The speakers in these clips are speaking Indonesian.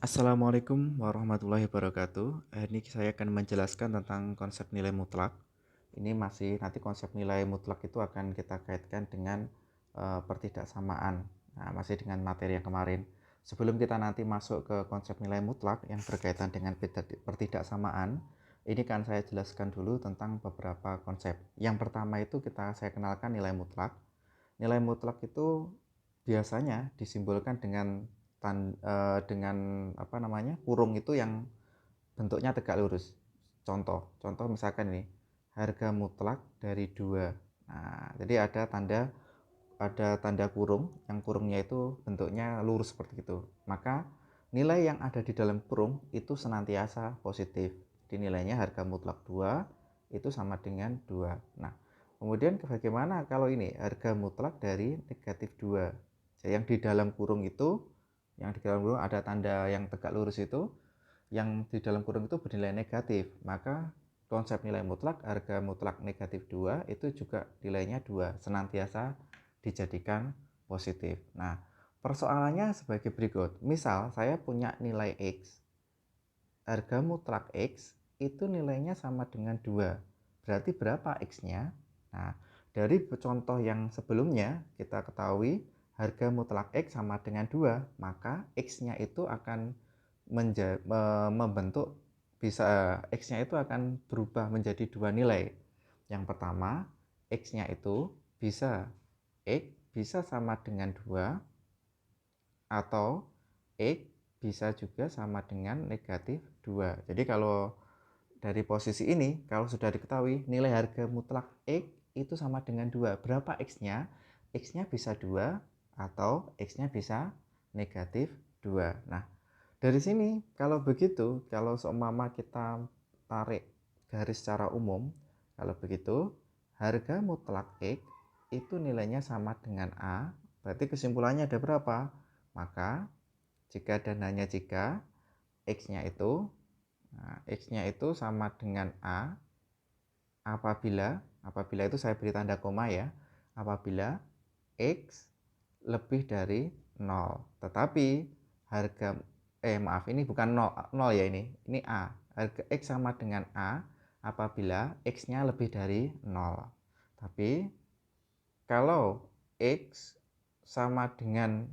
Assalamualaikum warahmatullahi wabarakatuh. Ini saya akan menjelaskan tentang konsep nilai mutlak. Ini masih nanti konsep nilai mutlak itu akan kita kaitkan dengan pertidaksamaan. Nah, masih dengan materi yang kemarin. Sebelum kita nanti masuk ke konsep nilai mutlak yang berkaitan dengan pertidaksamaan, ini kan saya jelaskan dulu tentang beberapa konsep. Yang pertama itu saya kenalkan nilai mutlak. Nilai mutlak itu biasanya disimbolkan dengan apa namanya, kurung itu yang bentuknya tegak lurus. Contoh misalkan ini, harga mutlak dari 2. Nah, jadi ada tanda kurung, yang kurungnya itu bentuknya lurus seperti itu. Maka nilai yang ada di dalam kurung itu senantiasa positif. Jadi nilainya harga mutlak 2 itu sama dengan 2. Nah, kemudian bagaimana kalau ini harga mutlak dari negatif 2? Jadi yang di dalam kurung ada tanda yang tegak lurus itu, yang di dalam kurung itu bernilai negatif. Maka konsep nilai mutlak, harga mutlak negatif 2 itu juga nilainya 2, senantiasa dijadikan positif. Nah, persoalannya sebagai berikut. Misal saya punya nilai X, harga mutlak X itu nilainya sama dengan 2. Berarti berapa X-nya? Nah, dari contoh yang sebelumnya kita ketahui harga mutlak X sama dengan 2, maka X-nya itu akan membentuk X-nya itu akan berubah menjadi dua nilai. Yang pertama, X-nya itu X bisa sama dengan 2 atau X bisa juga sama dengan negatif 2. Jadi kalau dari posisi ini, kalau sudah diketahui nilai harga mutlak X itu sama dengan 2, berapa X-nya? X-nya bisa 2 atau X-nya bisa negatif 2. Nah, dari sini kalau begitu, kalau seumpama kita tarik garis secara umum, kalau begitu harga mutlak X itu nilainya sama dengan A, berarti kesimpulannya ada berapa? Maka jika dan hanya jika X-nya itu sama dengan A apabila itu saya beri tanda koma ya, apabila X lebih dari 0. Tetapi harga maaf, ini bukan 0 ya, ini A. Harga X sama dengan A apabila X-nya lebih dari 0. Tapi kalau X sama dengan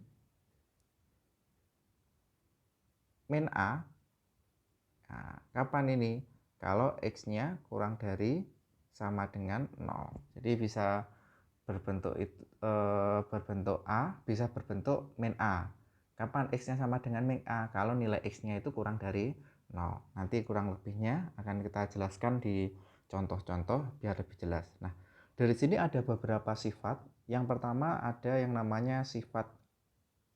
min A, nah, kapan ini? Kalau X-nya kurang dari sama dengan 0. Jadi bisa berbentuk A, bisa berbentuk min A. Kapan X-nya sama dengan min A? Kalau nilai X-nya itu kurang dari 0. Nanti kurang lebihnya akan kita jelaskan di contoh-contoh biar lebih jelas. Nah, dari sini ada beberapa sifat. Yang pertama ada yang namanya sifat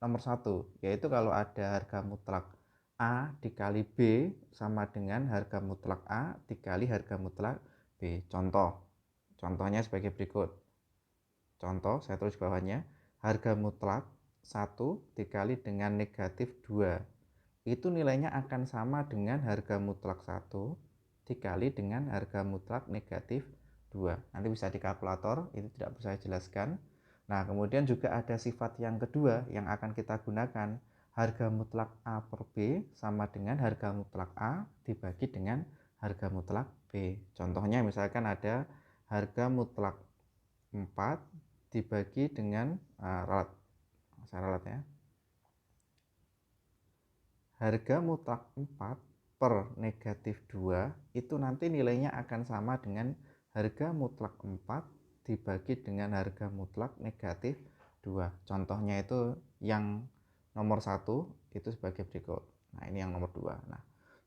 nomor 1, yaitu kalau ada harga mutlak A dikali B sama dengan harga mutlak A dikali harga mutlak B. Contohnya sebagai berikut. Contoh, saya tulis bawahnya, harga mutlak 1 dikali dengan negatif 2. Itu nilainya akan sama dengan harga mutlak 1 dikali dengan harga mutlak negatif 2. Nanti bisa di kalkulator, itu tidak bisa saya jelaskan. Nah, kemudian juga ada sifat yang kedua yang akan kita gunakan. Harga mutlak A per B sama dengan harga mutlak A dibagi dengan harga mutlak B. Contohnya misalkan ada harga mutlak 4 dibagi dengan ralat ya. Harga mutlak 4 per negatif 2 itu nanti nilainya akan sama dengan harga mutlak 4 dibagi dengan harga mutlak negatif 2. Contohnya itu yang nomor 1 itu sebagai berikut. Nah, ini yang nomor 2. Nah,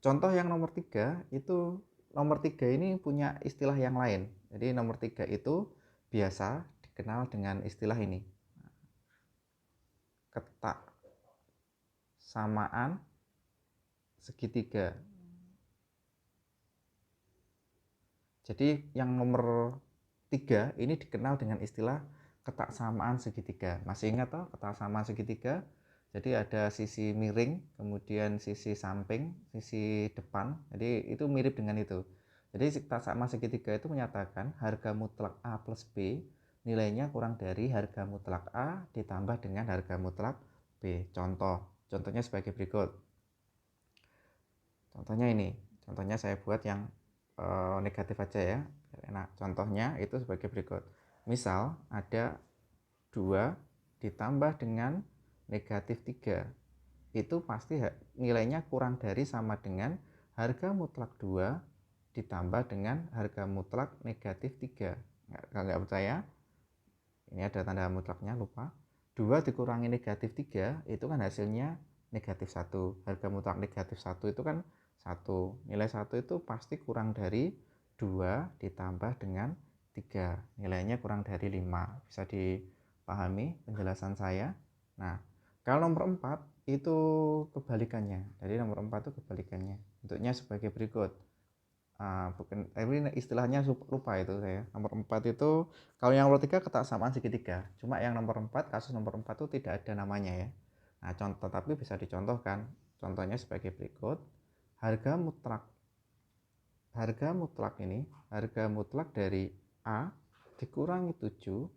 contoh yang nomor 3 itu, nomor 3 ini punya istilah yang lain. Jadi nomor 3 itu biasa dikenal dengan istilah ini, ketak samaan segitiga. Jadi yang nomor 3 ini dikenal dengan istilah ketaksamaan segitiga. Masih ingat toh ketaksamaan segitiga? Jadi ada sisi miring, kemudian sisi samping, sisi depan. Jadi itu mirip dengan itu. Jadi ketaksamaan segitiga itu menyatakan harga mutlak A plus B nilainya kurang dari harga mutlak A ditambah dengan harga mutlak B. Contohnya sebagai berikut. Contohnya ini, contohnya saya buat yang negatif aja ya. Nah, contohnya itu sebagai berikut. Misal ada 2 ditambah dengan negatif 3. Itu pasti nilainya kurang dari sama dengan harga mutlak 2 ditambah dengan harga mutlak negatif 3. Kalau nggak percaya, ini ada tanda mutlaknya, lupa. 2 dikurangi negatif 3 itu kan hasilnya negatif 1. Harga mutlak negatif 1 itu kan 1. Nilai 1 itu pasti kurang dari 2 ditambah dengan 3. Nilainya kurang dari 5. Bisa dipahami penjelasan saya? Nah, kalau nomor 4 itu kebalikannya. Jadi nomor 4 itu kebalikannya. Bentuknya sebagai berikut. Bukan, ini istilahnya lupa itu saya. Nomor 4 itu, kalau yang nomor 3 kesamaan segitiga. Cuma yang nomor 4, kasus nomor 4 itu tidak ada namanya ya. Nah, contoh tapi bisa dicontohkan. Contohnya sebagai berikut. Harga mutlak ini, harga mutlak dari A dikurangi 7,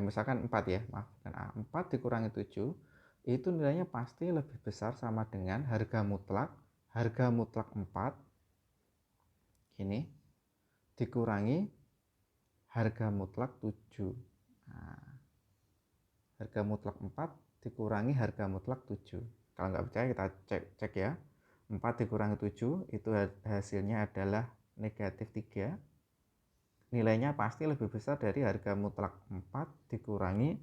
misalkan 4 ya, maaf, bukan A. 4 dikurangi 7, itu nilainya pasti lebih besar sama dengan harga mutlak 4 ini dikurangi harga mutlak 7. Nah, harga mutlak 4 dikurangi harga mutlak 7. Kalau nggak percaya kita cek ya. 4 dikurangi 7 itu hasilnya adalah negatif 3. Nilainya pasti lebih besar dari harga mutlak 4 dikurangi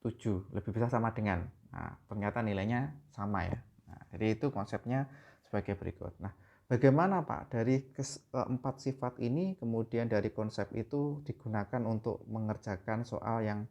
7. Lebih besar sama dengan. Nah, ternyata nilainya sama ya. Nah, jadi itu konsepnya sebagai berikut. Nah, bagaimana Pak dari keempat sifat ini kemudian dari konsep itu digunakan untuk mengerjakan soal yang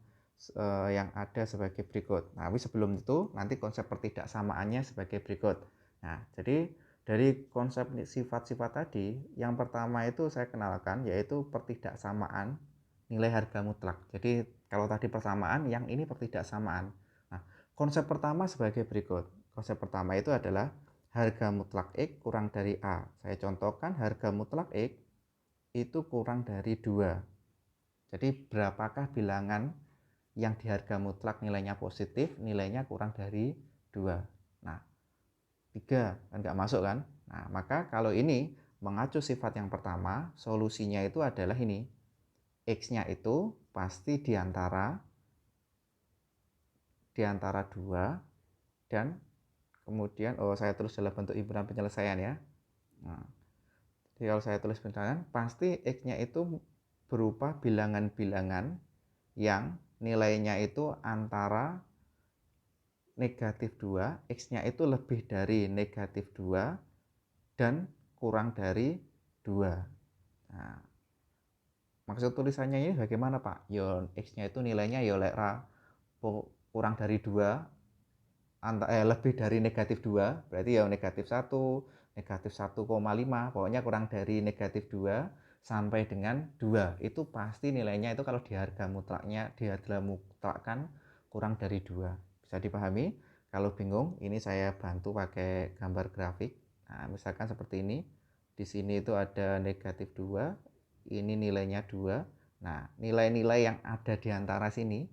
ada sebagai berikut. Nah, tapi sebelum itu nanti konsep pertidaksamaannya sebagai berikut. Nah, jadi dari konsep sifat-sifat tadi, yang pertama itu saya kenalkan yaitu pertidaksamaan nilai harga mutlak. Jadi kalau tadi persamaan, yang ini pertidaksamaan. Nah, konsep pertama sebagai berikut. Konsep pertama itu adalah harga mutlak X kurang dari A. Saya contohkan harga mutlak X itu kurang dari 2. Jadi berapakah bilangan yang di harga mutlak nilainya positif, nilainya kurang dari 2. Nah, 3 kan nggak masuk kan? Nah, maka kalau ini mengacu sifat yang pertama, solusinya itu adalah ini. X-nya itu pasti diantara 2 dan kemudian saya tulis dalam bentuk himpunan penyelesaian ya. Nah, jadi kalau saya tulis penyelesaian, pasti X-nya itu berupa bilangan-bilangan yang nilainya itu antara negatif 2, X-nya itu lebih dari negatif 2 dan kurang dari 2. Nah, maksud tulisannya ini bagaimana Pak? Yo, X-nya itu nilainya yo lek kurang dari 2, lebih dari negatif 2, berarti ya negatif 1, negatif 1,5, pokoknya kurang dari negatif 2 sampai dengan 2. Itu pasti nilainya itu kalau di harga mutlakkan kurang dari 2. Bisa dipahami? Kalau bingung, ini saya bantu pakai gambar grafik. Nah, misalkan seperti ini. Di sini itu ada negatif 2, ini nilainya 2. Nah, nilai-nilai yang ada di antara sini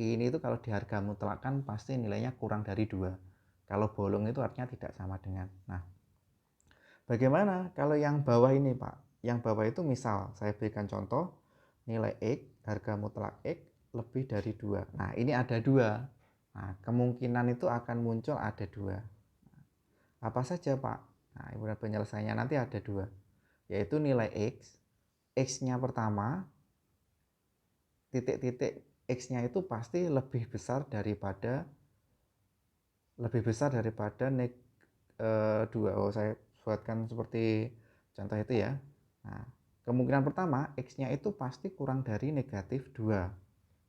ini itu kalau di harga mutlakkan pasti nilainya kurang dari 2. Kalau bolong itu artinya tidak sama dengan. Nah, bagaimana kalau yang bawah ini Pak? Yang bawah itu misal saya berikan contoh nilai X, harga mutlak X lebih dari 2. Nah, ini ada 2. Nah, kemungkinan itu akan muncul ada 2. Apa saja Pak? Nah, himpunan penyelesaiannya nanti ada 2. Yaitu nilai X, X-nya pertama, titik-titik X-nya itu pasti lebih besar daripada 2. Saya buatkan seperti contoh itu ya. Nah, kemungkinan pertama X-nya itu pasti kurang dari negatif 2,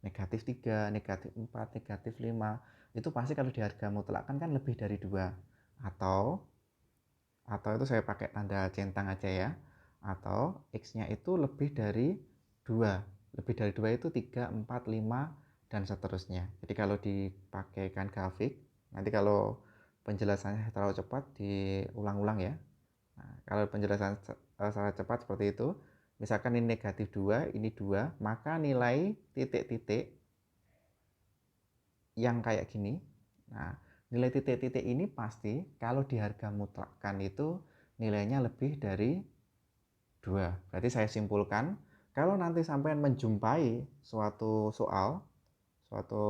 negatif 3, negatif 4, negatif 5. Itu pasti kalau di harga mutlak kan lebih dari 2. Atau itu saya pakai tanda centang aja ya. Atau X-nya itu lebih dari 2. Lebih dari 2 itu 3, 4, 5, dan seterusnya. Jadi kalau dipakaikan grafik, nanti kalau penjelasannya terlalu cepat diulang-ulang ya. Nah, kalau penjelasan secara cepat seperti itu, misalkan ini negatif 2, ini 2, maka nilai titik-titik yang kayak gini, nah nilai titik-titik ini pasti kalau di harga mutlakkan itu nilainya lebih dari 2. Berarti saya simpulkan, kalau nanti sampai menjumpai suatu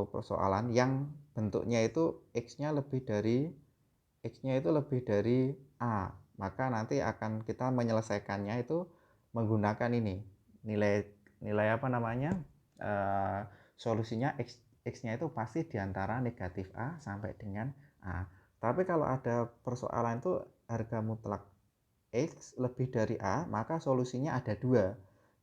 persoalan yang bentuknya itu X-nya itu lebih dari A, maka nanti akan kita menyelesaikannya itu menggunakan ini, nilai apa namanya, solusinya X-nya itu pasti diantara negatif A sampai dengan A. Tapi kalau ada persoalan itu harga mutlak X lebih dari A, maka solusinya ada dua.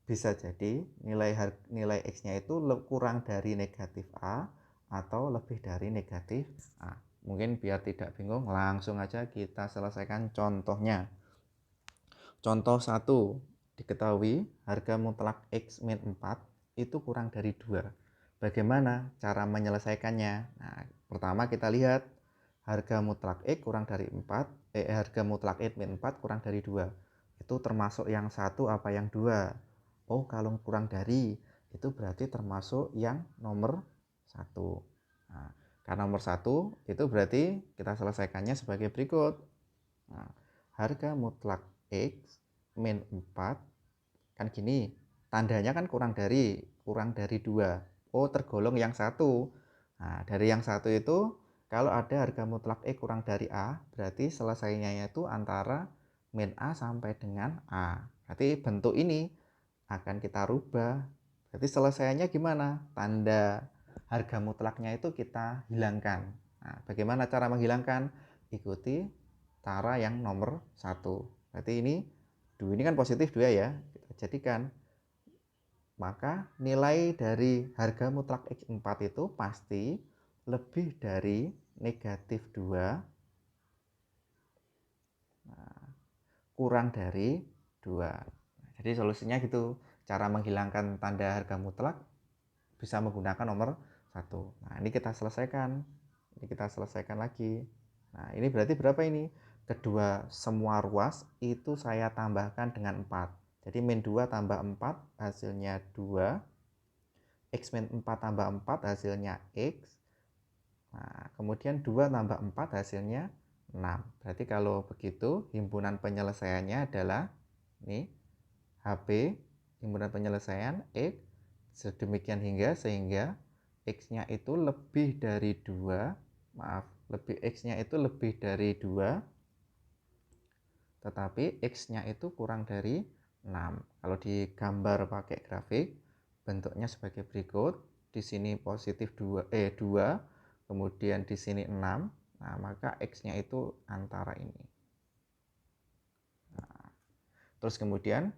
Bisa jadi nilai X-nya itu kurang dari negatif A atau lebih dari negatif A. Mungkin biar tidak bingung, langsung aja kita selesaikan contohnya. Contoh 1, diketahui harga mutlak X min 4 itu kurang dari 2. Bagaimana cara menyelesaikannya? Nah, pertama kita lihat harga mutlak X kurang dari 4, harga mutlak X min 4 kurang dari 2. Itu termasuk yang satu apa yang 2? Oh, kalau kurang dari, itu berarti termasuk yang nomor 1. Nah, karena nomor 1 itu berarti kita selesaikannya sebagai berikut. Nah, harga mutlak X min 4 kan gini, tandanya kan kurang dari 2. Oh, tergolong yang satu. Nah, dari yang satu itu kalau ada harga mutlak X kurang dari A, berarti selesainya itu antara min A sampai dengan A. Berarti bentuk ini akan kita rubah. Berarti selesainya gimana? Tanda harga mutlaknya itu kita hilangkan. Nah, bagaimana cara menghilangkan? Ikuti cara yang nomor 1. Berarti ini 2 ini kan positif 2 ya. Kita jadikan. Maka nilai dari harga mutlak X4 itu pasti lebih dari negatif 2 kurang dari 2. Jadi solusinya gitu. Cara menghilangkan tanda harga mutlak bisa menggunakan nomor 1. Nah, ini kita selesaikan. Ini kita selesaikan lagi. Nah, ini berarti berapa ini? Kedua semua ruas itu saya tambahkan dengan 4. Jadi min 2 tambah 4 hasilnya 2. X min 4 tambah 4 hasilnya X. Nah, kemudian 2 tambah 4 hasilnya 6. Berarti kalau begitu himpunan penyelesaiannya adalah ini HP, himpunan penyelesaian X, sedemikian hingga sehingga X-nya itu lebih dari 2, X-nya itu lebih dari 2, tetapi X-nya itu kurang dari 6. Kalau digambar pakai grafik, bentuknya sebagai berikut. Di sini positif 2, kemudian di sini 6. Nah, maka X-nya itu antara ini. Nah, terus kemudian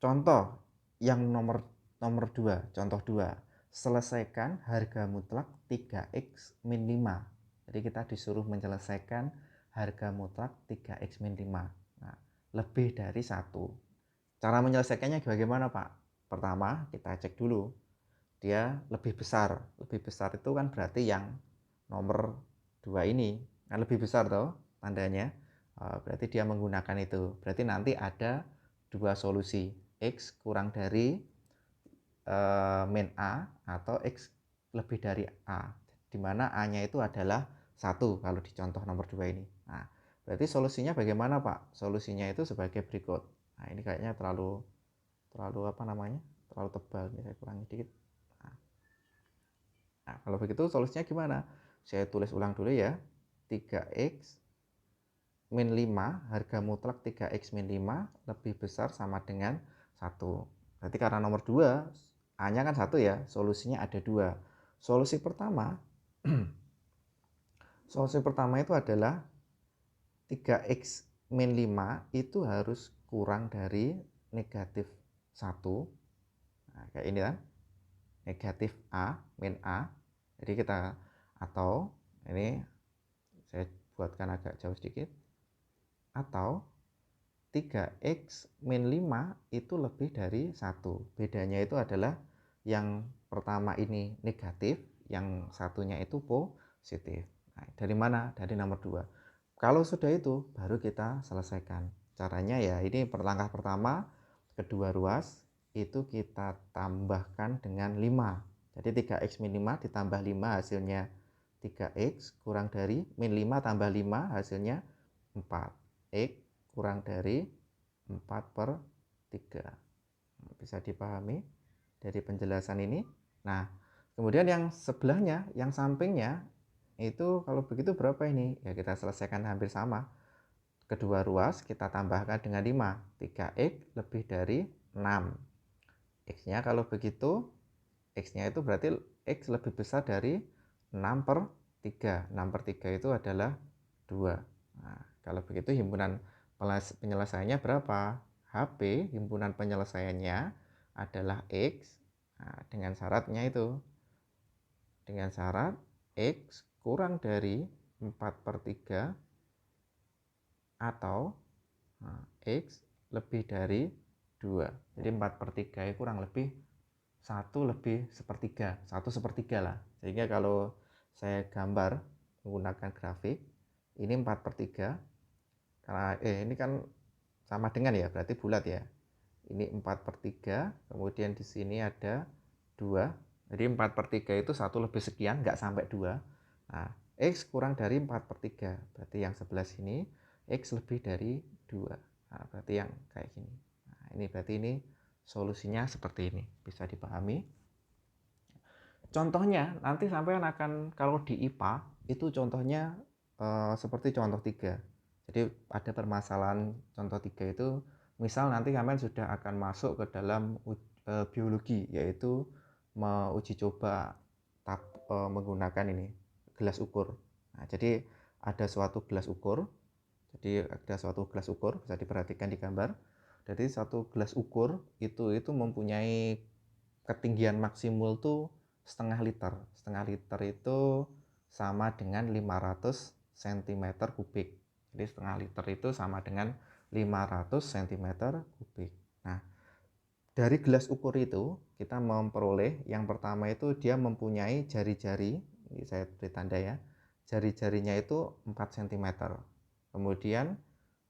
contoh yang nomor 2, contoh 2. Selesaikan harga mutlak 3X min 5. Jadi kita disuruh menyelesaikan harga mutlak 3X min 5. Nah, lebih dari 1. Cara menyelesaikannya bagaimana, Pak? Pertama, kita cek dulu. Dia lebih besar. Lebih besar itu kan berarti yang nomor 2 ini. Kan lebih besar toh tandanya. Berarti dia menggunakan itu. Berarti nanti ada dua solusi. X kurang dari min A atau X lebih dari A, dimana A-nya itu adalah 1 kalau di contoh nomor 2 ini. Nah, berarti solusinya bagaimana, Pak? Solusinya itu sebagai berikut. Nah, ini kayaknya terlalu apa namanya? Terlalu tebal, ini saya kurangi dikit. Nah, kalau begitu solusinya gimana? Saya tulis ulang dulu ya. 3X min 5, harga mutlak 3X min 5 lebih besar sama dengan 1. Berarti karena nomor 2 A-nya kan 1 ya, solusinya ada 2. Solusi pertama itu adalah 3X min 5 itu harus kurang dari negatif 1. Nah, kayak ini kan. Negatif A min A. Jadi kita, atau ini saya buatkan agak jauh sedikit. Atau 3X min 5 itu lebih dari 1. Bedanya itu adalah yang pertama ini negatif, yang satunya itu positif. Nah, dari mana? Dari nomor 2. Kalau sudah itu, baru kita selesaikan. Caranya ya, ini langkah pertama, kedua ruas, itu kita tambahkan dengan 5. Jadi 3X min 5 ditambah 5 hasilnya 3x kurang dari min 5 tambah 5 hasilnya 4. X kurang dari 4/3. Bisa dipahami dari penjelasan ini. Nah, kemudian yang sebelahnya, yang sampingnya itu kalau begitu berapa ini? Ya kita selesaikan hampir sama. Kedua ruas kita tambahkan dengan 5. 3x lebih dari 6. X-nya kalau begitu, X-nya itu berarti X lebih besar dari 6/3. 6/3 itu adalah 2. Nah, kalau begitu himpunan penyelesaiannya berapa? HP himpunan penyelesaiannya adalah X. Nah, dengan syaratnya itu. Dengan syarat X kurang dari 4/3 atau X lebih dari 2. Jadi 4/3 kurang lebih 1 lebih sepertiga, 1/3 lah. Sehingga kalau saya gambar menggunakan grafik, ini 4/3, karena ini kan sama dengan ya, berarti bulat ya. Ini 4/3, kemudian di sini ada 2. Jadi 4/3 itu 1 lebih sekian, nggak sampai 2. Nah, X kurang dari 4/3, berarti yang sebelah sini X lebih dari 2. Nah, berarti yang kayak gini. Nah, ini berarti ini solusinya seperti ini, bisa dipahami. Contohnya nanti sampai akan, kalau di IPA itu contohnya seperti contoh 3. Jadi ada permasalahan contoh 3 itu, misal nanti kalian sudah akan masuk ke dalam biologi, yaitu uji coba menggunakan ini gelas ukur. Nah, jadi ada suatu gelas ukur. Bisa diperhatikan di gambar. Jadi satu gelas ukur itu mempunyai ketinggian maksimal tuh setengah liter. Setengah liter itu sama dengan 500 cm kubik. Jadi setengah liter itu sama dengan 500 cm kubik. Nah, dari gelas ukur itu kita memperoleh yang pertama itu dia mempunyai jari-jari, ini saya beri tanda ya, jari-jarinya itu 4 cm. Kemudian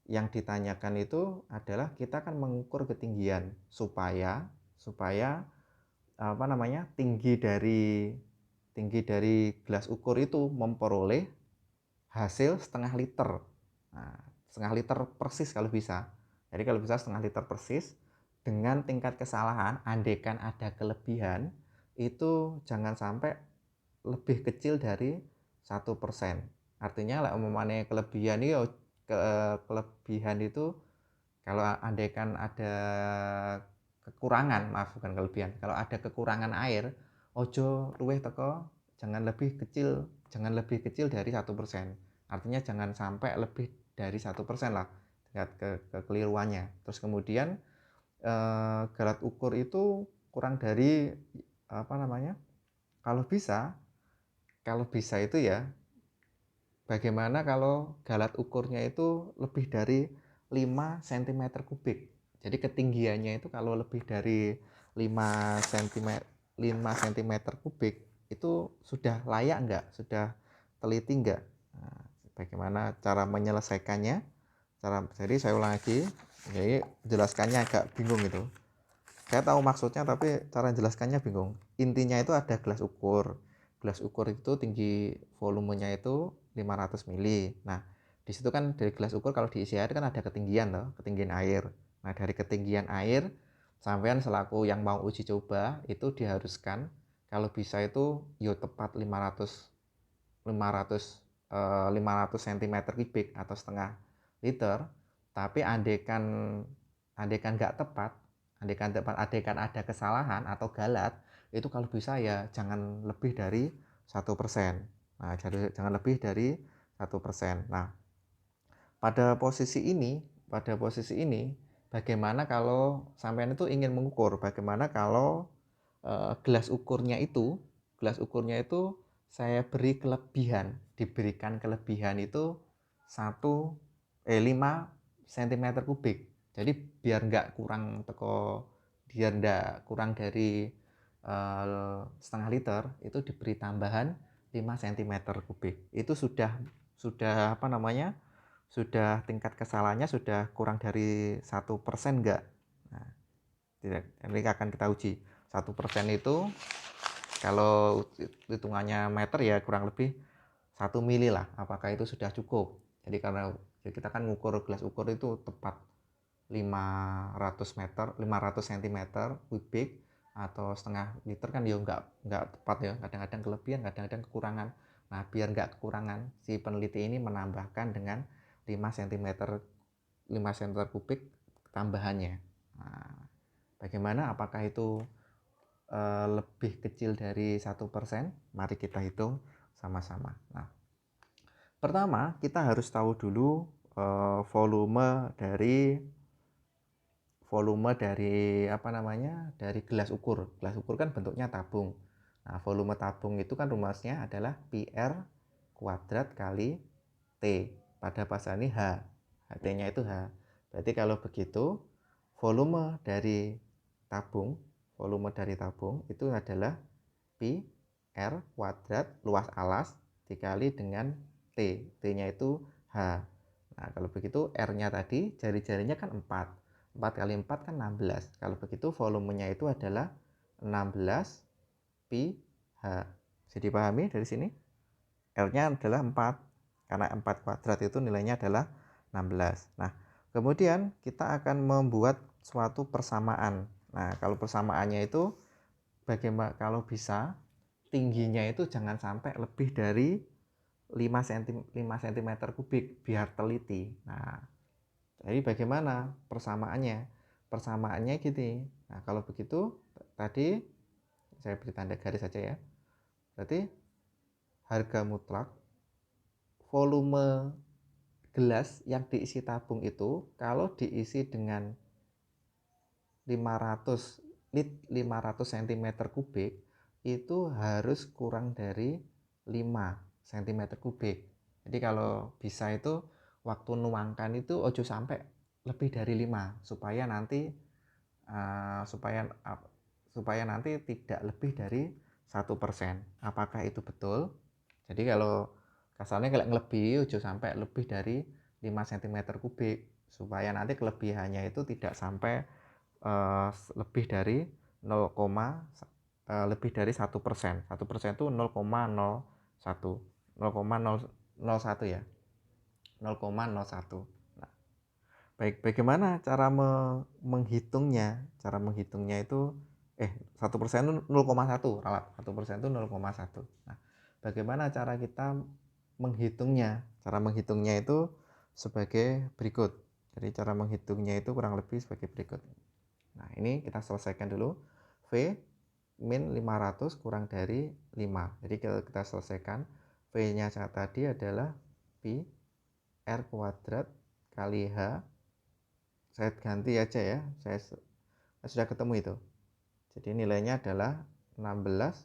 yang ditanyakan itu adalah kita akan mengukur ketinggian supaya tinggi dari gelas ukur itu memperoleh hasil setengah liter. Nah, setengah liter persis kalau bisa. Jadi kalau bisa setengah liter persis dengan tingkat kesalahan, andaikan ada kelebihan itu jangan sampai lebih kecil dari 1%. Artinya lah umpamanya kelebihan itu kalau andaikan ada kekurangan, bukan kelebihan, kalau ada kekurangan air, ojo luwih teko jangan lebih kecil dari 1%. Artinya jangan sampai lebih dari 1% lah tingkat kekeliruannya. Terus kemudian galat ukur itu kurang dari kalau bisa itu ya, bagaimana kalau galat ukurnya itu lebih dari 5 cm kubik. Jadi ketinggiannya itu kalau lebih dari 5 cm kubik itu sudah layak enggak? Sudah teliti enggak? Nah, bagaimana cara menyelesaikannya? Jadi saya ulang lagi. Jadi jelaskannya agak bingung itu. Saya tahu maksudnya tapi cara jelaskannya bingung. Intinya itu ada gelas ukur. Gelas ukur itu tinggi volumenya itu 500 mili. Nah, di situ kan dari gelas ukur kalau diisi air kan ada ketinggian loh, ketinggian air. Nah, dari ketinggian air sampean selaku yang mau uji coba itu diharuskan kalau bisa itu tepat 500 cm kubik atau setengah liter. Tapi andaikan andaikan ada kesalahan atau galat, itu kalau bisa ya jangan lebih dari 1%. Nah, jadi jangan lebih dari 1%. Nah, pada posisi ini bagaimana kalau sampean itu ingin mengukur, bagaimana kalau gelas ukurnya itu saya diberikan kelebihan itu 5 cm kubik. Jadi biar nggak kurang dari setengah liter, itu diberi tambahan 5 cm kubik. Itu sudah tingkat kesalahannya sudah kurang dari 1% enggak? Nah, ini akan kita uji. 1% itu kalau hitungannya meter ya kurang lebih 1 mili lah, apakah itu sudah cukup. Jadi karena kita kan ngukur gelas ukur itu tepat 500 cm kubik atau setengah liter kan ya nggak tepat ya, kadang-kadang kelebihan, kadang-kadang kekurangan. Nah, biar nggak kekurangan, si peneliti ini menambahkan dengan 5 cm kubik tambahannya. Nah, bagaimana, apakah itu lebih kecil dari 1%? Mari kita hitung sama-sama. Nah, pertama kita harus tahu dulu volume dari dari gelas ukur. Gelas ukur kan bentuknya tabung. Nah, volume tabung itu kan rumusnya adalah PR kuadrat kali T. Pada pasal ini H. T-nya itu H. Berarti kalau begitu volume dari tabung itu adalah pi R kuadrat luas alas dikali dengan T. T-nya itu H. Nah, kalau begitu R-nya tadi jari-jarinya kan 4. 4 kali 4 kan 16. Kalau begitu volumenya itu adalah 16 pi H. Bisa dipahami dari sini? R-nya adalah 4. Karena 4 kuadrat itu nilainya adalah 16. Nah, kemudian kita akan membuat suatu persamaan. Nah, kalau persamaannya itu bagaimana, kalau bisa tingginya itu jangan sampai lebih dari 5 cm kubik biar teliti. Nah, jadi bagaimana persamaannya? Persamaannya gini. Nah, kalau begitu tadi saya beri tanda garis saja ya. Berarti harga mutlak volume gelas yang diisi tabung itu kalau diisi dengan 500 cm kubik itu harus kurang dari 5 cm kubik. Jadi kalau bisa itu waktu nuangkan itu ojo sampai lebih dari 5 supaya nanti tidak lebih dari 1%. Apakah itu betul? Jadi kalau kasarnya kalau ngelebihi ojo sampai lebih dari 5 cm kubik supaya nanti kelebihannya itu tidak sampai lebih dari 0, lebih dari 1%. 1% itu 0,01 0,001 ya, 0,01. Nah, bagaimana cara menghitungnya? Cara menghitungnya itu 1% itu 0,1 ralat. 1% itu 0,1. Nah, bagaimana cara kita menghitungnya? Cara menghitungnya itu sebagai berikut. Jadi cara menghitungnya itu kurang lebih sebagai berikut. Nah, ini kita selesaikan dulu. V min 500 kurang dari 5. Jadi kita selesaikan. V-nya tadi adalah pi R kuadrat kali H. Saya ganti aja ya. Saya sudah ketemu itu. Jadi nilainya adalah 16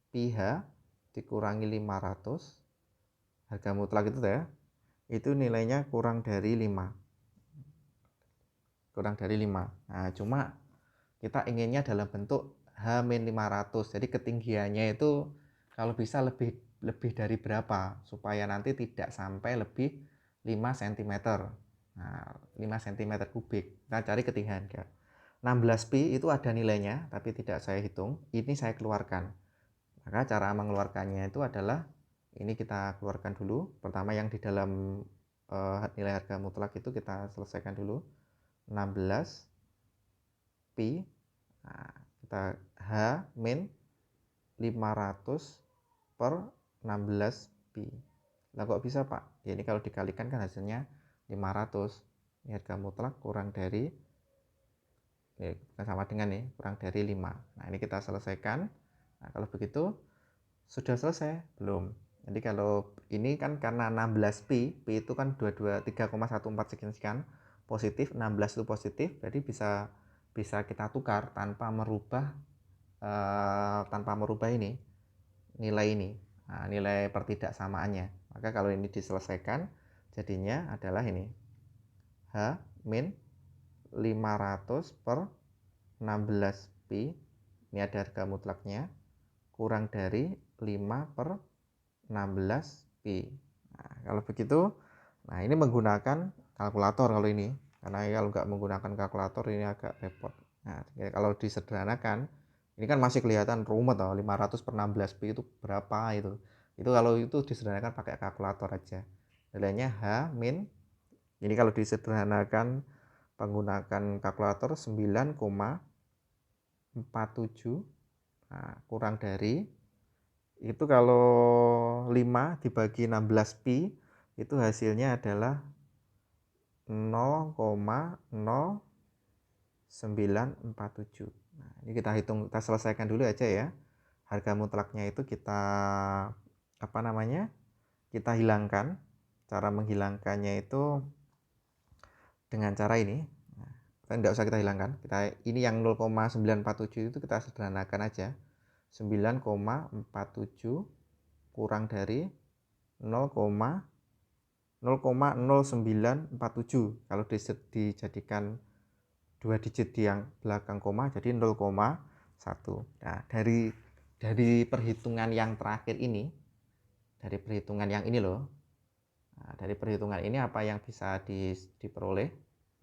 pi H dikurangi 500. Harga mutlak itu ya. Itu nilainya kurang dari 5. Kurang dari 5. Nah, cuma kita inginnya dalam bentuk H-500. Jadi ketinggiannya itu kalau bisa lebih dari berapa supaya nanti tidak sampai lebih 5 cm. Nah, 5 cm kubik. Kita cari ketinggian. 16 pi itu ada nilainya tapi tidak saya hitung. Ini saya keluarkan. Maka cara mengeluarkannya itu adalah ini kita keluarkan dulu. Pertama yang di dalam nilai harga mutlak itu kita selesaikan dulu. 16 pi, nah, kita H min 500 per 16 pi. Lah kok bisa Pak? Ya ini kalau dikalikan kan hasilnya 500. Ini harga mutlak kurang dari sama dengan nih, kurang dari 5. Nah, ini kita selesaikan. Nah, kalau begitu sudah selesai? Belum. Jadi kalau ini kan karena 16 pi itu kan 3,14 sekian positif, 16 itu positif, jadi bisa kita tukar tanpa merubah ini nilai ini. Nah, nilai pertidaksamaannya. Maka kalau ini diselesaikan jadinya adalah ini H min 500 per 16 pi, ini ada harga mutlaknya, kurang dari 5 per 16 pi. Nah, kalau begitu, nah ini menggunakan kalkulator kalau ini, karena kalau nggak menggunakan kalkulator ini agak repot. Nah, kalau disederhanakan, ini kan masih kelihatan rumit toh, 500 per 16 pi itu berapa itu. Itu kalau itu disederhanakan pakai kalkulator aja. Nilainya H min, ini kalau disederhanakan menggunakan kalkulator 9,47, nah, kurang dari itu kalau 5 dibagi 16 pi itu hasilnya adalah 0,0947. Nah, ini kita hitung, kita selesaikan dulu aja ya. Harga mutlaknya itu kita kita hilangkan. Cara menghilangkannya itu dengan cara ini. Nah, tidak usah kita hilangkan. Ini yang 0,947 itu kita sederhanakan aja. 9,47 kurang dari 0,0947. Kalau dijadikan 2 digit di yang belakang koma jadi 0,1. Nah, dari perhitungan yang terakhir ini, dari perhitungan yang ini loh. Nah, dari perhitungan ini apa yang bisa diperoleh?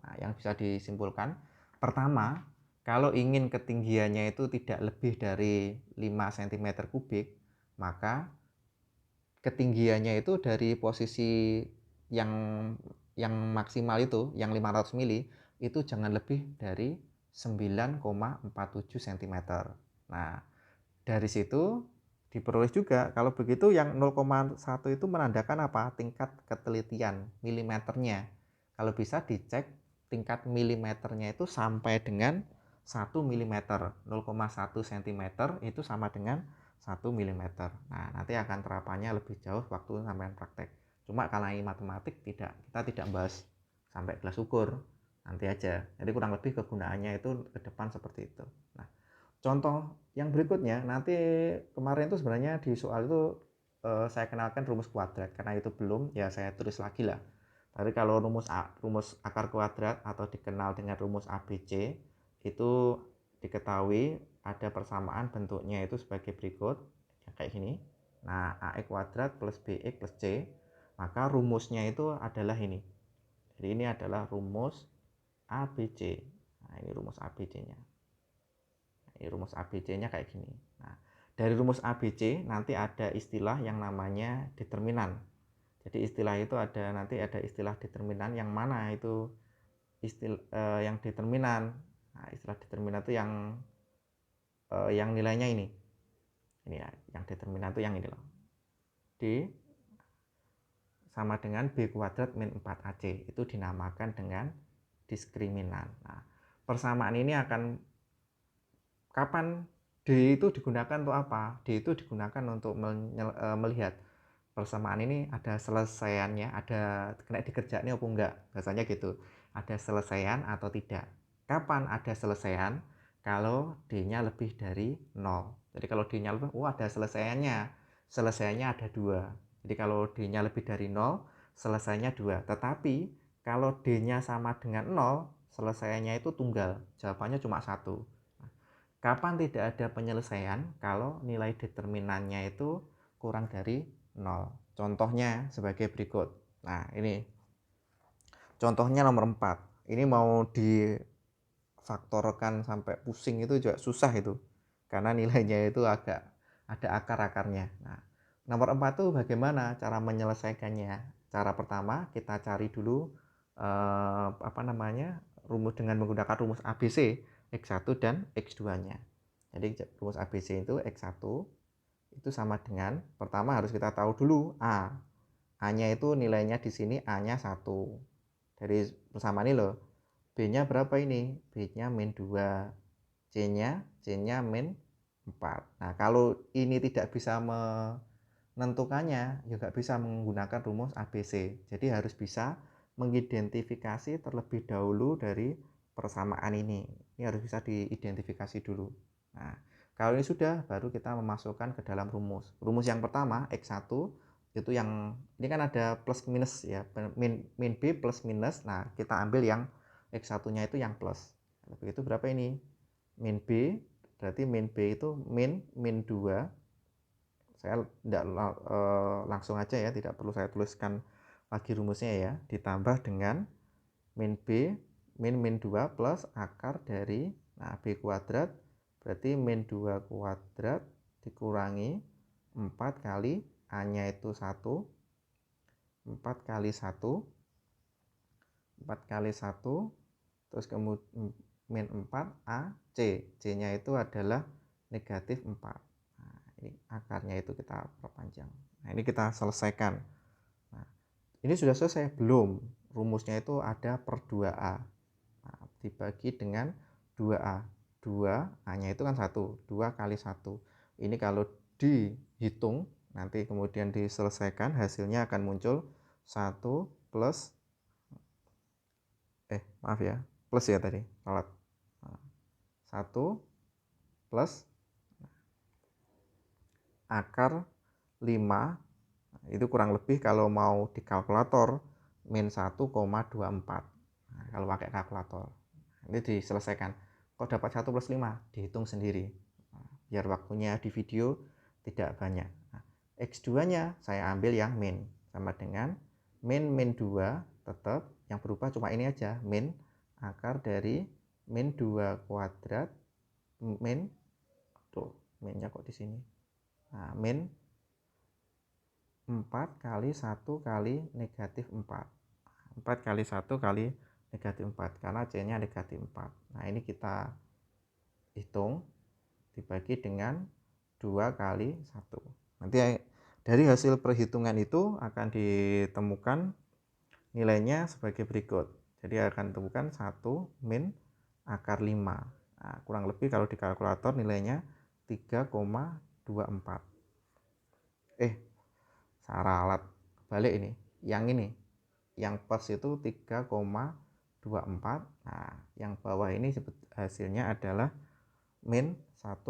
Nah, yang bisa disimpulkan, pertama, kalau ingin ketinggiannya itu tidak lebih dari 5 cm kubik, maka ketinggiannya itu dari posisi yang maksimal itu, yang 500 mili, itu jangan lebih dari 9,47 cm. Nah, dari situ diperoleh juga, kalau begitu yang 0,1 itu menandakan apa? Tingkat ketelitian milimeternya. Kalau bisa dicek tingkat milimeternya itu sampai dengan 1 mm. 0,1 cm itu sama dengan 1 mm. Nah, nanti akan terapannya lebih jauh waktu sampai praktek. Cuma kalau ini matematik kita tidak bahas sampai gelas ukur, nanti aja. Jadi kurang lebih kegunaannya itu ke depan seperti itu. Nah, contoh yang berikutnya, nanti kemarin itu sebenarnya di soal itu saya kenalkan rumus kuadrat, karena itu belum, ya saya tulis lagi lah. Tapi kalau rumus akar kuadrat atau dikenal dengan rumus ABC itu diketahui ada persamaan bentuknya itu sebagai berikut, kayak gini. Nah, AX kuadrat plus BX plus C, maka rumusnya itu adalah ini. Jadi ini adalah rumus ABC. Nah, ini rumus ABC-nya. Ini rumus ABC-nya kayak gini. Nah, dari rumus ABC nanti ada istilah yang namanya determinan. Jadi istilah itu nanti ada istilah determinan yang mana itu yang determinan. Nah, istilah determinan itu yang nilainya ini. Ini ya, yang determinan itu yang ini loh. D sama dengan B kuadrat min 4AC. Itu dinamakan dengan diskriminan. Nah, persamaan ini akan kapan D itu digunakan untuk apa? D itu digunakan untuk melihat persamaan ini ada selesaiannya, ada kena dikerjain apa enggak, biasanya gitu, ada selesaian atau tidak. Kapan ada selesaian? Kalau D-nya lebih dari 0. Jadi kalau D-nya lebih, ada selesaiannya ada 2. Jadi kalau D-nya lebih dari 0, selesaiannya 2. Tetapi kalau D-nya sama dengan 0, selesaiannya itu tunggal, jawabannya cuma 1. Kapan tidak ada penyelesaian? Kalau nilai determinannya itu kurang dari 0. Contohnya sebagai berikut. Nah, ini contohnya nomor 4. Ini mau difaktorkan sampai pusing itu juga susah itu. Karena nilainya itu agak ada akar-akarnya. Nah, nomor 4 itu bagaimana cara menyelesaikannya? Cara pertama kita cari dulu rumus dengan menggunakan rumus ABC, X1 dan X2-nya. Jadi rumus ABC itu X1 itu sama dengan, pertama harus kita tahu dulu A. A-nya itu nilainya di sini A-nya 1. Dari persamaan ini loh. B-nya berapa ini? B-nya min 2. C-nya min 4. Nah, kalau ini tidak bisa menentukannya, juga bisa menggunakan rumus ABC. Jadi harus bisa mengidentifikasi terlebih dahulu dari persamaan ini. Ini harus bisa diidentifikasi dulu. Nah, kalau ini sudah, baru kita memasukkan ke dalam rumus. Rumus yang pertama, X1, itu yang, ini kan ada plus minus ya, min B plus minus. Nah, kita ambil yang X1-nya itu yang plus. Begitu berapa ini? Min B, berarti min B itu min 2. Saya tidak langsung aja ya, tidak perlu saya tuliskan lagi rumusnya ya, ditambah dengan min B min 2 plus akar dari B kuadrat, berarti min 2 kuadrat dikurangi 4 kali A-nya itu 1, 4 kali 1, 4 kali 1, terus kemudian min 4 A, C-nya itu adalah negatif 4. Nah, ini akarnya itu kita perpanjang. Nah, ini kita selesaikan. Nah, ini sudah selesai? Belum. Rumusnya itu ada per 2A. Nah, dibagi dengan 2A. 2A-nya itu kan 1. 2 kali 1. Ini kalau dihitung, nanti kemudian diselesaikan, hasilnya akan muncul 1 plus, maaf ya, plus ya tadi, salah. 1 plus akar 5, itu kurang lebih kalau mau di kalkulator min 1,24. Nah, kalau pakai kalkulator ini diselesaikan. Kok dapat 1 plus 5? Dihitung sendiri. Nah, biar waktunya di video tidak banyak. Nah, X2 nya saya ambil yang min, sama dengan min 2, tetap yang berubah cuma ini aja, min akar dari min 2 kuadrat min, tuh minnya kok di sini. Nah, min 4 kali 1 kali negatif 4. 4 kali 1 kali negatif 4, karena C-nya negatif 4. Nah, ini kita hitung dibagi dengan 2 kali 1. Nanti dari hasil perhitungan itu akan ditemukan nilainya sebagai berikut. Jadi akan ditemukan 1 min akar 5. Nah, kurang lebih kalau di kalkulator nilainya 3,24. Salah, balik ini. Yang ini, yang plus itu 3,24. Nah, yang bawah ini hasilnya adalah min 1,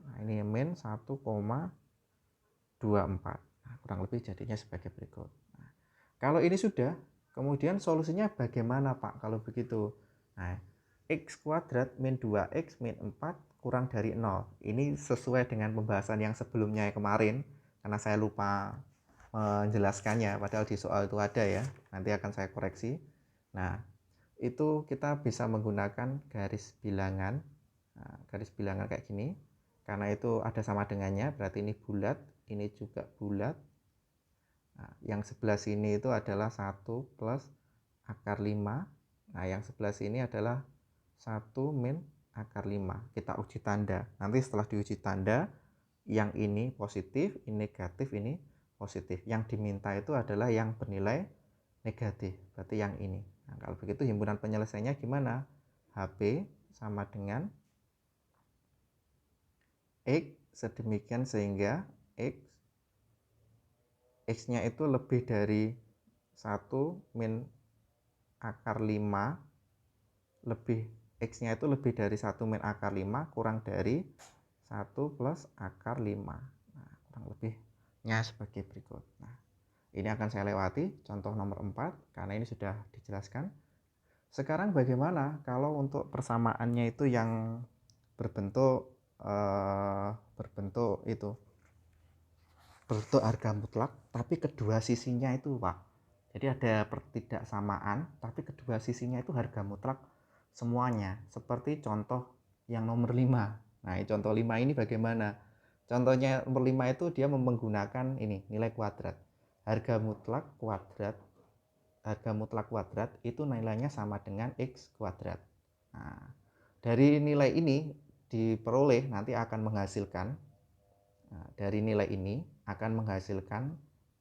nah ini min 1,24. Nah, kurang lebih jadinya sebagai berikut. Nah, kalau ini sudah, kemudian solusinya bagaimana Pak kalau begitu? Nah, X kuadrat min 2X min 4 kurang dari 0. Ini sesuai dengan pembahasan yang sebelumnya kemarin, karena saya lupa menjelaskannya, padahal di soal itu ada ya, nanti akan saya koreksi. Nah, itu kita bisa menggunakan garis bilangan. Nah, garis bilangan kayak gini, karena itu ada sama dengannya, berarti ini bulat, ini juga bulat. Nah, yang sebelah sini itu adalah 1 plus akar 5. Nah, yang sebelah sini adalah 1 min akar 5. Kita uji tanda. Nanti setelah diuji tanda, yang ini positif, ini negatif, ini positif. Yang diminta itu adalah yang bernilai negatif, berarti yang ini. Nah, kalau begitu himpunan penyelesaiannya gimana? HP sama dengan X sedemikian sehingga X-nya itu lebih dari 1 min akar 5, lebih X-nya itu lebih dari 1 min akar 5 kurang dari 1 plus akar 5. Nah, kurang lebihnya sebagai berikut. Nah, ini akan saya lewati contoh nomor 4 karena ini sudah dijelaskan. Sekarang bagaimana kalau untuk persamaannya itu yang berbentuk harga mutlak, tapi kedua sisinya itu Pak. Jadi ada pertidaksamaan, tapi kedua sisinya itu harga mutlak semuanya. Seperti contoh yang nomor 5. Nah, contoh 5 ini bagaimana? Contohnya nomor 5 itu dia menggunakan ini, nilai kuadrat. Harga mutlak kuadrat itu nilainya sama dengan X kuadrat. Nah, dari nilai ini diperoleh nanti akan menghasilkan, dari nilai ini akan menghasilkan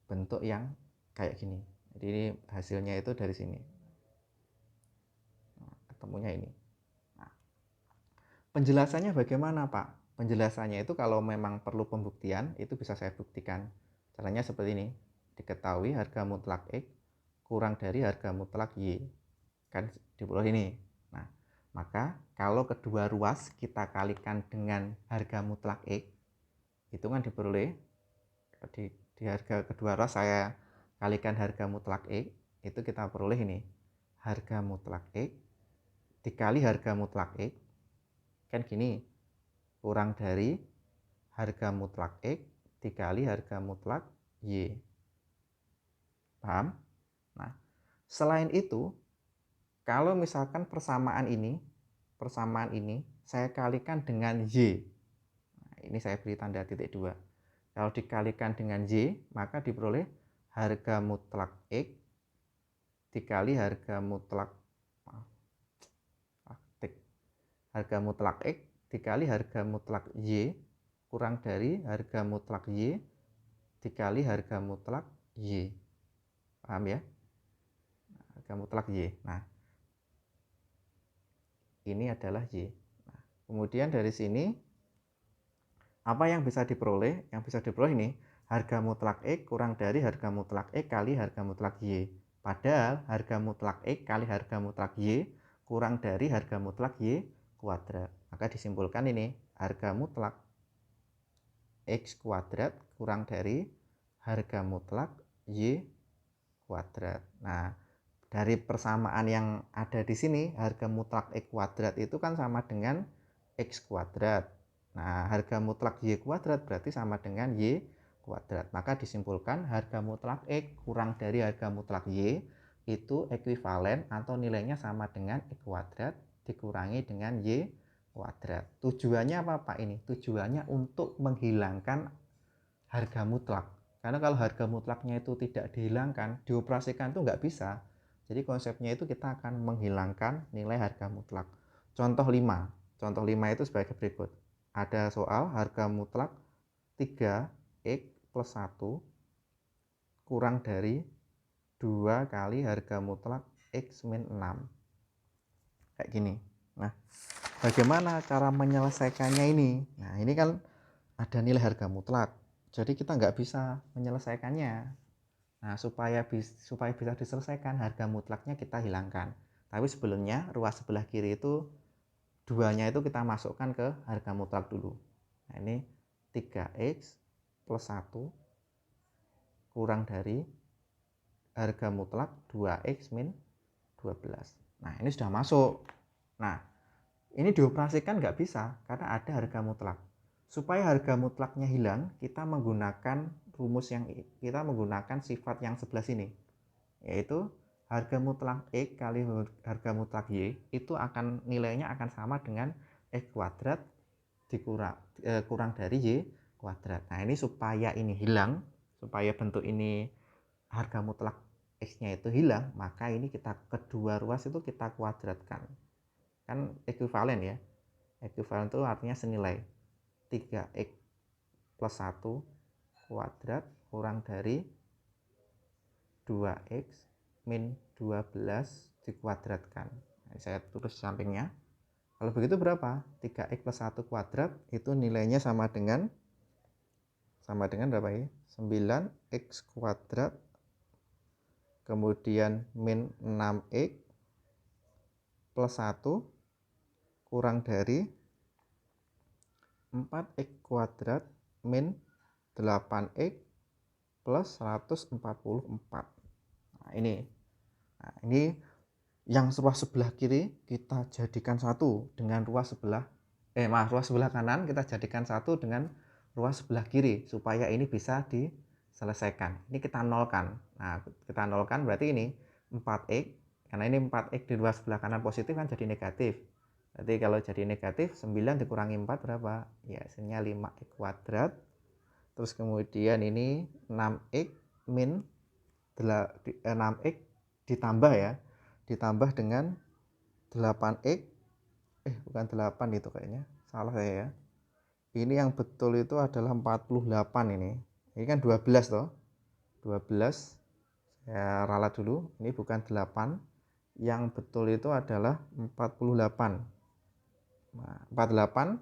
bentuk yang kayak gini. Jadi ini hasilnya itu dari sini. Nah, ketemunya ini. Nah, penjelasannya bagaimana Pak? Penjelasannya itu kalau memang perlu pembuktian, itu bisa saya buktikan. Caranya seperti ini. Diketahui harga mutlak X kurang dari harga mutlak Y. Kan diperoleh ini. Nah, maka kalau kedua ruas kita kalikan dengan harga mutlak X, itu kan diperoleh di harga kedua ruas saya kalikan harga mutlak X, itu kita peroleh ini. Harga mutlak X dikali harga mutlak X, kan gini, kurang dari harga mutlak X dikali harga mutlak Y. Paham? Nah, selain itu, kalau misalkan persamaan ini saya kalikan dengan Y. Nah, ini saya beri tanda titik 2. Kalau dikalikan dengan Y, maka diperoleh harga mutlak X dikali harga mutlak harga mutlak X dikali harga mutlak Y kurang dari harga mutlak Y dikali harga mutlak Y. Paham ya? Harga mutlak Y. Nah, ini adalah Y. Nah, kemudian dari sini apa yang bisa diperoleh? Yang bisa diperoleh ini harga mutlak X kurang dari harga mutlak X kali harga mutlak Y. Padahal harga mutlak X kali harga mutlak Y kurang dari harga mutlak Y kuadrat. Maka disimpulkan ini harga mutlak X kuadrat kurang dari harga mutlak Y kuadrat. Nah, dari persamaan yang ada di sini, harga mutlak X kuadrat itu kan sama dengan X kuadrat. Nah, harga mutlak Y kuadrat berarti sama dengan Y kuadrat. Maka disimpulkan harga mutlak X kurang dari harga mutlak Y itu ekuivalen atau nilainya sama dengan X kuadrat dikurangi dengan Y kuadrat. Tujuannya apa Pak ini? Tujuannya untuk menghilangkan harga mutlak. Karena kalau harga mutlaknya itu tidak dihilangkan, dioperasikan itu nggak bisa. Jadi konsepnya itu kita akan menghilangkan nilai harga mutlak. Contoh 5. Contoh 5 itu sebagai berikut. Ada soal harga mutlak 3x plus 1 kurang dari 2 kali harga mutlak x min 6. Kayak gini. Nah, bagaimana cara menyelesaikannya ini? Nah, ini kan ada nilai harga mutlak. Jadi kita nggak bisa menyelesaikannya. Nah, supaya bisa diselesaikan, harga mutlaknya kita hilangkan. Tapi sebelumnya, ruas sebelah kiri itu, duanya itu kita masukkan ke harga mutlak dulu. Nah, ini 3x plus 1 kurang dari harga mutlak 2x min 12. Nah, ini sudah masuk. Nah, ini dioperasikan nggak bisa karena ada harga mutlak. Supaya harga mutlaknya hilang, kita menggunakan sifat yang sebelah sini, yaitu harga mutlak X kali harga mutlak Y itu nilainya akan sama dengan X kuadrat kurang dari Y kuadrat. Nah, ini supaya ini hilang, supaya bentuk ini harga mutlak X-nya itu hilang, maka ini kedua ruas itu kita kuadratkan. Kan ekuivalen ya. Ekuivalen itu artinya senilai 3x plus 1 kuadrat kurang dari 2x min 12 dikuadratkan. Nah, saya tulis sampingnya. Kalau begitu berapa? 3x plus 1 kuadrat itu nilainya sama dengan berapa ya? 9x kuadrat kemudian min 6x plus 1 kurang dari 4x kuadrat min 8x plus 144. Nah, ini yang ruas sebelah kiri kita jadikan satu dengan ruas sebelah kanan kita jadikan satu dengan ruas sebelah kiri supaya ini bisa diselesaikan. Ini kita nolkan. Nah, kita nolkan berarti ini 4x, karena ini 4x di ruas sebelah kanan positif kan jadi negatif. Berarti kalau jadi negatif 9 dikurangi 4 berapa? Ya, hasilnya 5x kuadrat. Terus kemudian ini 6x min 6x ditambah ya. Ditambah dengan 8x. Bukan 8 itu kayaknya. Salah saya ya. Ini yang betul itu adalah 48 ini. Ini kan 12 toh. 12. Saya ralat dulu. Ini bukan 8. Yang betul itu adalah 48. Nah, 48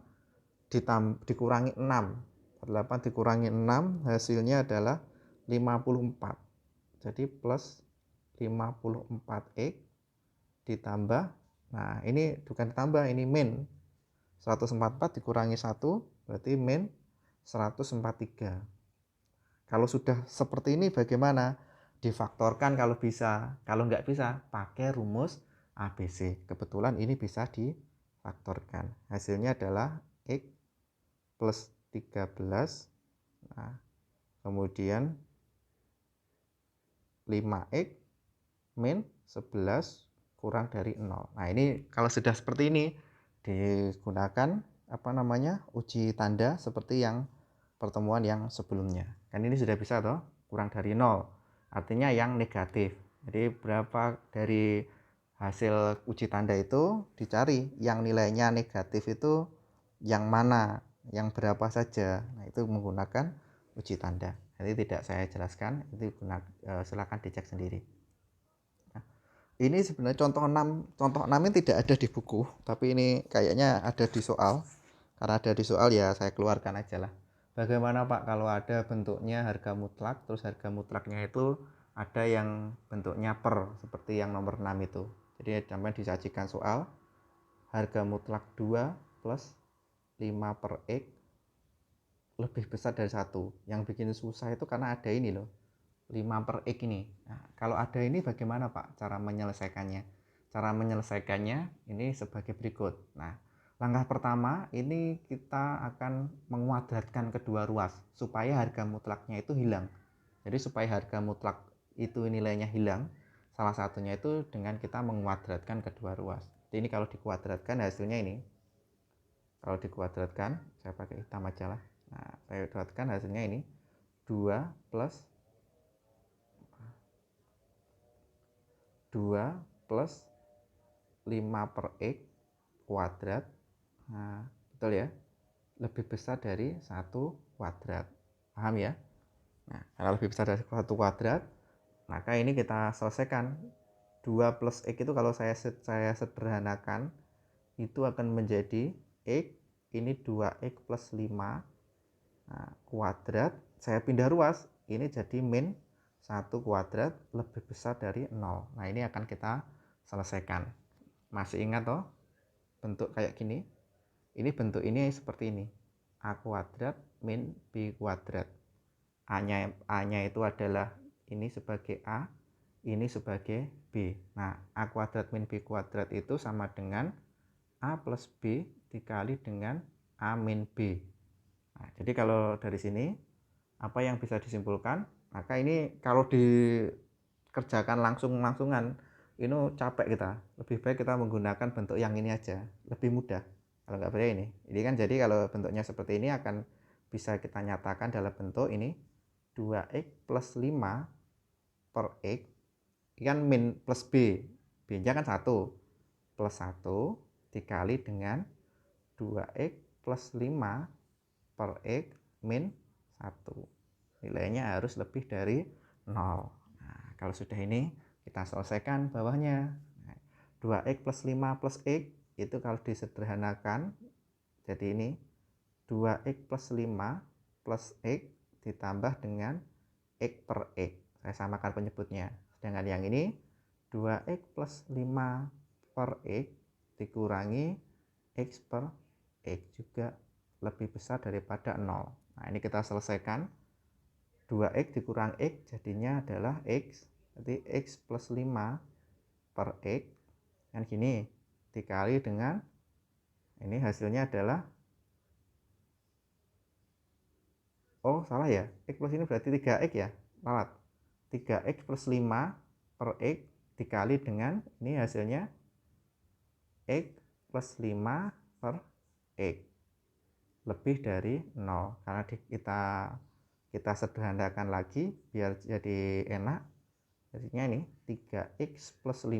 dikurangi 6. 48 dikurangi 6 hasilnya adalah 54. Jadi plus 54x ditambah, nah ini bukan ditambah, ini min 144 dikurangi 1 berarti min 143. Kalau sudah seperti ini bagaimana? Difaktorkan kalau bisa, kalau nggak bisa pakai rumus ABC. Kebetulan ini bisa difaktorkan. Hasilnya adalah X plus 13. Nah, kemudian 5x min 11 kurang dari 0. Nah, ini kalau sudah seperti ini digunakan uji tanda seperti yang pertemuan yang sebelumnya. Kan ini sudah bisa toh, kurang dari 0. Artinya yang negatif. Jadi berapa dari hasil uji tanda itu dicari yang nilainya negatif itu yang mana, yang berapa saja. Nah, itu menggunakan uji tanda. Jadi tidak saya jelaskan, itu silakan dicek sendiri. Nah, ini sebenarnya contoh 6 ini tidak ada di buku, tapi ini kayaknya ada di soal. Karena ada di soal ya saya keluarkan aja lah. Bagaimana Pak kalau ada bentuknya harga mutlak, terus harga mutlaknya itu ada yang bentuknya per, seperti yang nomor 6 itu. Jadi sampai disajikan soal harga mutlak 2 plus 5 per X lebih besar dari 1. Yang bikin susah itu karena ada ini loh, 5 per X ini. Nah, kalau ada ini bagaimana Pak cara menyelesaikannya? Cara menyelesaikannya ini sebagai berikut. Nah, langkah pertama ini kita akan menguadratkan kedua ruas supaya harga mutlaknya itu hilang. Jadi supaya harga mutlak itu nilainya hilang, salah satunya itu dengan kita menguadratkan kedua ruas. Jadi ini kalau dikuadratkan hasilnya ini. Kalau dikuadratkan, saya pakai hitam aja lah. Nah, saya kuadratkan hasilnya ini 2 plus 5 per X kuadrat. Nah, betul ya, lebih besar dari 1 kuadrat. Paham ya? Nah, karena lebih besar dari 1 kuadrat, maka ini kita selesaikan. 2 plus X itu kalau saya sederhanakan itu akan menjadi X, ini 2X plus 5 kuadrat, saya pindah ruas, ini jadi min 1 kuadrat lebih besar dari 0. Nah, ini akan kita selesaikan. Masih ingat toh bentuk kayak gini? Ini bentuk ini seperti ini. A kuadrat min B kuadrat. A-nya itu adalah ini sebagai A, ini sebagai B. Nah, A kuadrat min B kuadrat itu sama dengan A plus B dikali dengan A min B. Nah, jadi kalau dari sini apa yang bisa disimpulkan? Maka ini kalau dikerjakan langsungan ini capek kita. Lebih baik kita menggunakan bentuk yang ini aja, lebih mudah. Kalau nggak boleh ini. Ini kan jadi kalau bentuknya seperti ini akan bisa kita nyatakan dalam bentuk ini 2X plus 5 per X kan min plus B. B-nya kan 1 plus 1 dikali dengan 2X plus 5 per X min 1. Nilainya harus lebih dari 0. Nah, kalau sudah ini kita selesaikan bawahnya. 2X plus 5 plus X itu kalau disederhanakan jadi ini 2X plus 5 plus X ditambah dengan X per X. Saya samakan penyebutnya. Sedangkan yang ini 2X plus 5 per X dikurangi X per X juga lebih besar daripada 0. Nah, ini kita selesaikan. 2X dikurang X jadinya adalah X. Jadi X plus 5 per X kan gini dikali dengan ini hasilnya adalah salah ya, X plus ini berarti 3X ya, salah. 3X plus 5 per X dikali dengan ini hasilnya X plus 5 per X lebih dari 0. Karena kita sederhanakan lagi biar jadi enak. Jadinya ini 3X plus 5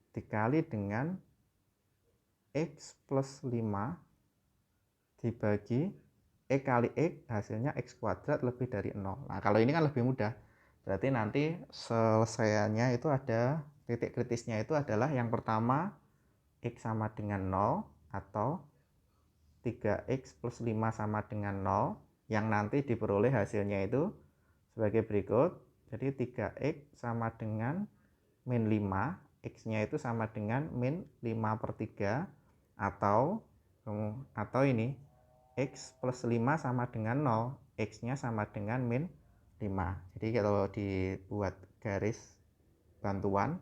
dikali dengan X plus 5 dibagi X kali X hasilnya X kuadrat lebih dari 0. Nah, kalau ini kan lebih mudah. Berarti nanti selesaiannya itu ada titik kritisnya itu adalah yang pertama X sama dengan 0 atau 3X plus 5 sama dengan 0 yang nanti diperoleh hasilnya itu sebagai berikut. Jadi 3X sama dengan min 5, X-nya itu sama dengan min 5 per 3 atau ini X plus 5 sama dengan 0, X-nya sama dengan min 5. Jadi kalau dibuat garis bantuan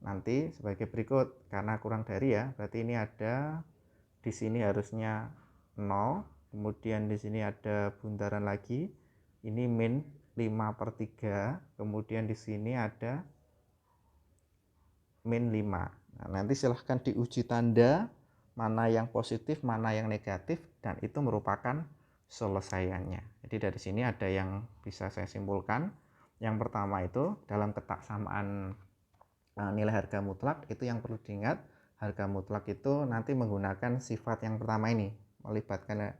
nanti sebagai berikut, karena kurang dari ya, berarti ini ada di sini harusnya 0, kemudian di sini ada bundaran lagi, ini min 5 per 3, kemudian di sini ada min 5. Nah, nanti silahkan diuji tanda mana yang positif, mana yang negatif, dan itu merupakan penyelesaiannya. Jadi dari sini ada yang bisa saya simpulkan. Yang pertama itu dalam ketaksamaan nilai harga mutlak itu yang perlu diingat, harga mutlak itu nanti menggunakan sifat yang pertama ini, melibatkan.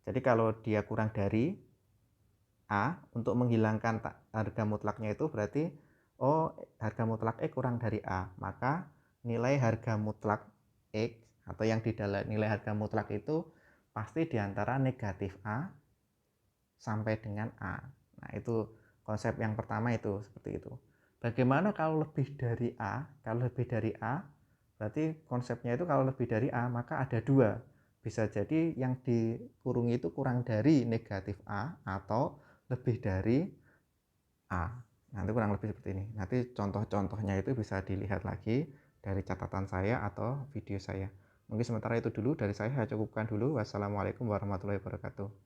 Jadi kalau dia kurang dari A, untuk menghilangkan harga mutlaknya itu berarti harga mutlak X kurang dari A, maka nilai harga mutlak X atau yang di dalam nilai harga mutlak itu pasti diantara negatif A sampai dengan A. Nah, itu konsep yang pertama itu seperti itu. Bagaimana kalau lebih dari A? Kalau lebih dari A, berarti konsepnya itu kalau lebih dari A, maka ada dua. Bisa jadi yang dikurungi itu kurang dari negatif A atau lebih dari A. Nanti kurang lebih seperti ini. Nanti contoh-contohnya itu bisa dilihat lagi dari catatan saya atau video saya. Mungkin sementara itu dulu dari saya cukupkan dulu. Wassalamualaikum warahmatullahi wabarakatuh.